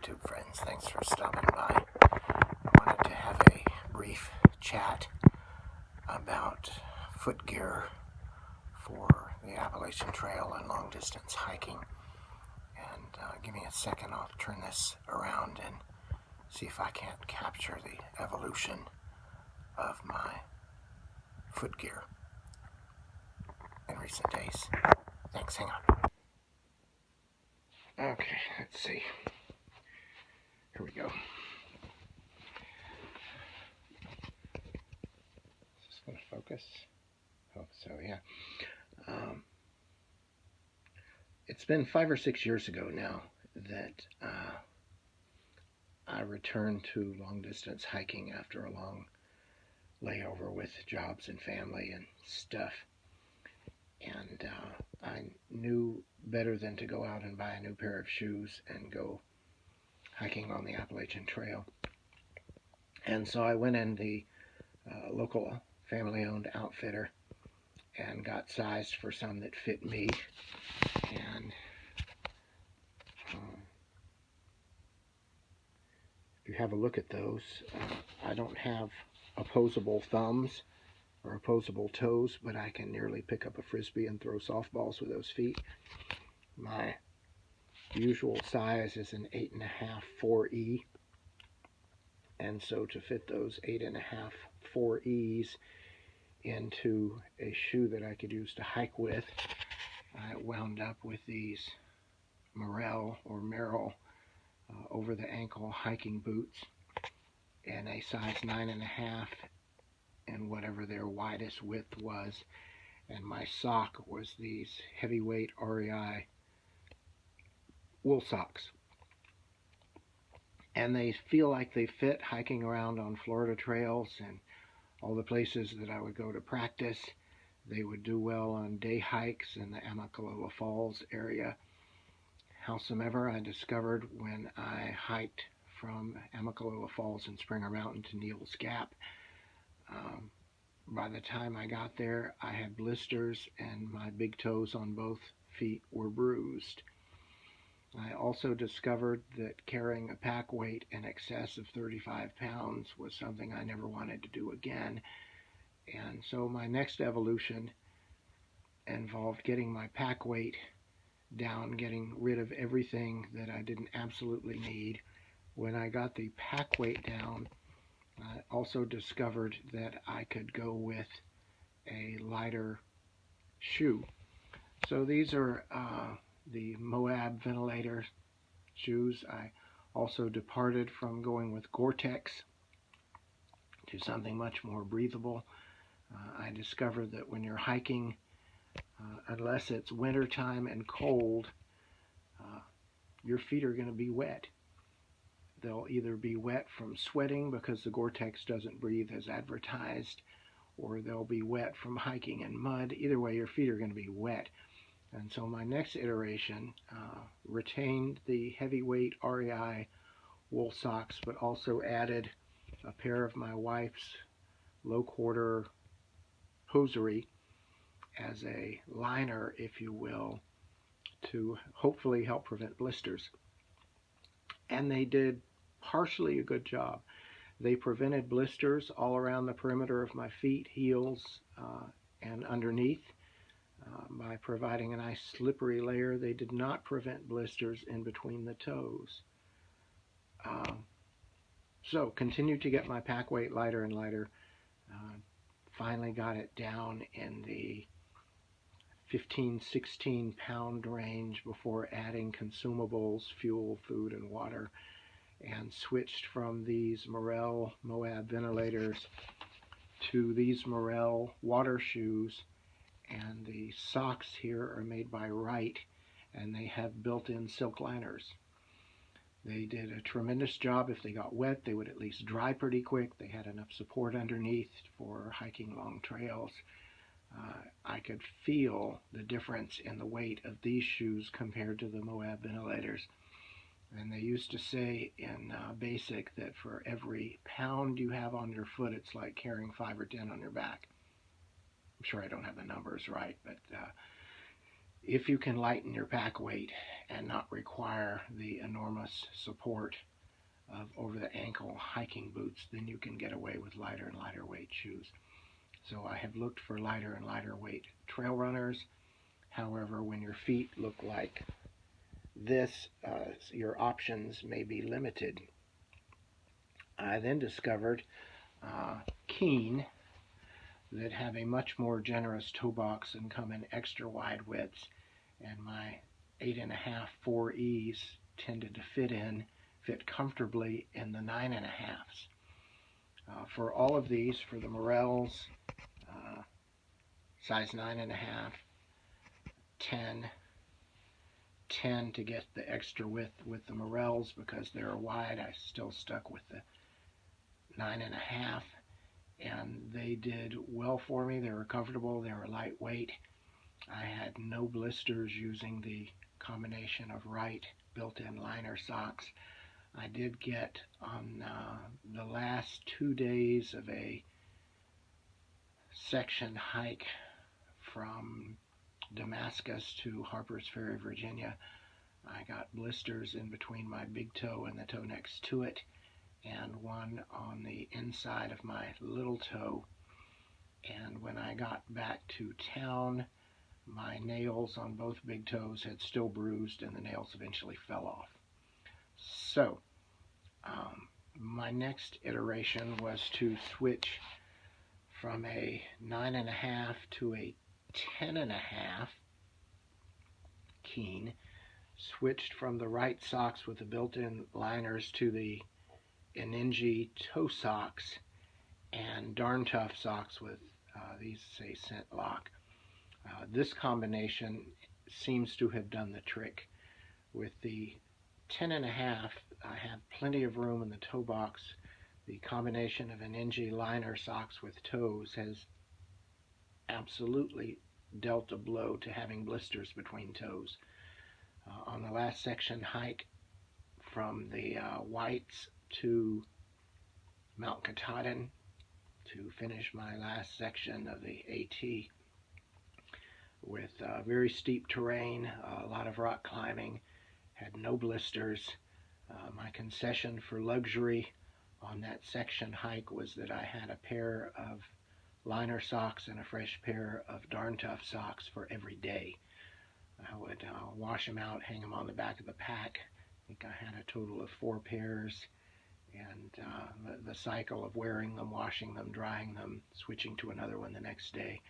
YouTube friends, thanks for stopping by. I wanted to have a brief chat about foot gear for the Appalachian Trail and long distance hiking. And give me a second, I'll turn this around and see if I can't capture the evolution of my foot gear in recent days. Thanks, hang on. Okay, let's see. Here we go. Is this going to focus? Hope so, yeah. It's been 5 or 6 years ago now that I returned to long distance hiking after a long layover with jobs and family and stuff. And I knew better than to go out and buy a new pair of shoes and go hiking on the Appalachian Trail. And so I went in the local family-owned outfitter and got sized for some that fit me. And if you have a look at those, I don't have opposable thumbs or opposable toes, but I can nearly pick up a frisbee and throw softballs with those feet. My usual size is an 8.5 4E, and so to fit those 8.5 4Es into a shoe that I could use to hike with, I wound up with these Merrell over the ankle hiking boots in a size 9.5 and whatever their widest width was, and my sock was these heavyweight REI wool socks. And they feel like they fit hiking around on Florida trails and all the places that I would go to practice. They would do well on day hikes in the Amicalola Falls area. Howsoever, I discovered when I hiked from Amicalola Falls and Springer Mountain to Neal's Gap, by the time I got there, I had blisters and my big toes on both feet were bruised. I also discovered that carrying a pack weight in excess of 35 pounds was something I never wanted to do again. And so my next evolution involved getting my pack weight down, getting rid of everything that I didn't absolutely need. When I got the pack weight down, I also discovered that I could go with a lighter shoe. So these are the Moab ventilator shoes. I also departed from going with Gore-Tex to something much more breathable. I discovered that when you're hiking, unless it's wintertime and cold, your feet are going to be wet. They'll either be wet from sweating because the Gore-Tex doesn't breathe as advertised, or they'll be wet from hiking in mud. Either way, your feet are going to be wet. And so my next iteration retained the heavyweight REI wool socks, but also added a pair of my wife's low quarter hosiery as a liner, if you will, to hopefully help prevent blisters. And they did partially a good job. They prevented blisters all around the perimeter of my feet, heels, and underneath. By providing a nice slippery layer, they did not prevent blisters in between the toes. So continued to get my pack weight lighter and lighter. Finally got it down in the 15-16 pound range before adding consumables, fuel, food, and water, and switched from these Merrell Moab ventilators to these Merrell water shoes. And the socks here are made by Wright, and they have built-in silk liners. They did a tremendous job. If they got wet, they would at least dry pretty quick. They had enough support underneath for hiking long trails. I could feel the difference in the weight of these shoes compared to the Moab ventilators. And they used to say in basic that for every pound you have on your foot, it's like carrying 5 or 10 on your back. I'm sure I don't have the numbers right, but If you can lighten your pack weight and not require the enormous support of over-the-ankle hiking boots, then you can get away with lighter and lighter weight shoes. So I have looked for lighter and lighter weight trail runners. However, when your feet look like this, your options may be limited. I then discovered Keen that have a much more generous toe box and come in extra wide widths, and my 8.5 4Es tended to fit comfortably in the 9.5s. For all of these, for the Morels, size 9.5, 10, 10 to get the extra width with the Morels because they're wide. I still stuck with the 9.5, and they did well for me. They were comfortable, they were lightweight. I had no blisters using the combination of Wright built-in liner socks. I did get on the last 2 days of a section hike from Damascus to Harpers Ferry, Virginia. I got blisters in between my big toe and the toe next to it, and one on the inside of my little toe. And when I got back to town, my nails on both big toes had still bruised, and the nails eventually fell off. So my next iteration was to switch from a 9.5 to a 10.5 Keen, switched from the Wright socks with the built-in liners to the Inenji toe socks and Darn Tough socks with these say scent lock. This combination seems to have done the trick. With the 10.5, I have plenty of room in the toe box. The combination of Inenji liner socks with toes has absolutely dealt a blow to having blisters between toes. On the last section hike from the Whites to Mount Katahdin to finish my last section of the AT with very steep terrain, a lot of rock climbing, had no blisters. My concession for luxury on that section hike was that I had a pair of liner socks and a fresh pair of Darn Tough socks for every day. I would wash them out, hang them on the back of the pack. I think I had a total of 4 pairs, and the cycle of wearing them, washing them, drying them, switching to another one the next day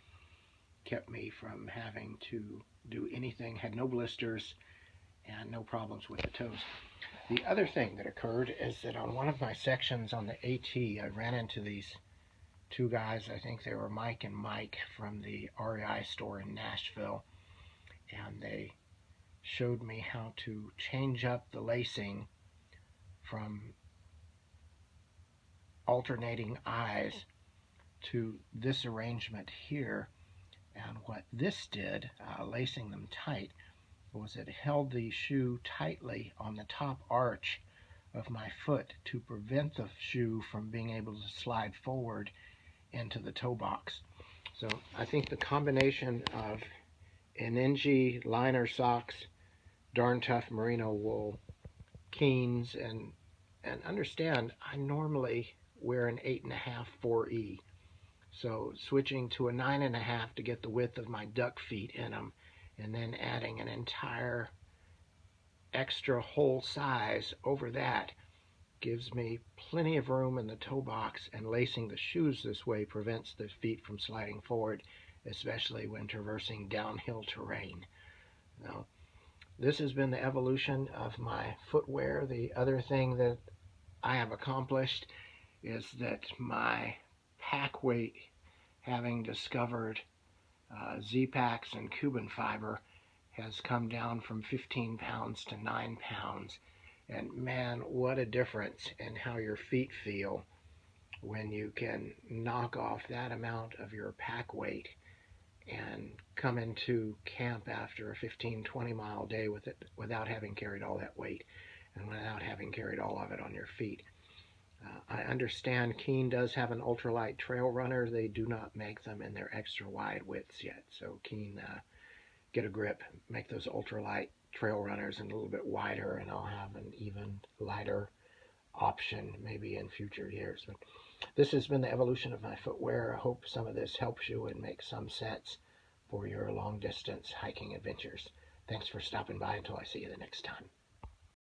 kept me from having to do anything, had no blisters and no problems with the toes. The other thing that occurred is that on one of my sections on the AT, I ran into these 2 guys. I think they were Mike and Mike from the REI store in Nashville, and they showed me how to change up the lacing from alternating eyes to this arrangement here. And what this did, lacing them tight, was it held the shoe tightly on the top arch of my foot to prevent the shoe from being able to slide forward into the toe box. So I think the combination of Inenji liner socks, Darn Tough merino wool, Keens, and understand I normally wear an 8.5 4E. So switching to a 9.5 to get the width of my duck feet in them, and then adding an entire extra whole size over that gives me plenty of room in the toe box, and lacing the shoes this way prevents the feet from sliding forward, especially when traversing downhill terrain. Now, this has been the evolution of my footwear. The other thing that I have accomplished is that my pack weight, having discovered Z-Packs and Cuban fiber, has come down from 15 pounds to 9 pounds. And man, what a difference in how your feet feel when you can knock off that amount of your pack weight and come into camp after a 15-20 mile day with it without having carried all that weight and without having carried all of it on your feet. I understand Keen does have an ultralight trail runner. They do not make them in their extra wide widths yet. So Keen get a grip, make those ultralight trail runners a little bit wider, and I'll have an even lighter option maybe in future years. But this has been the evolution of my footwear. I hope some of this helps you and makes some sense for your long distance hiking adventures. Thanks for stopping by until I see you the next time.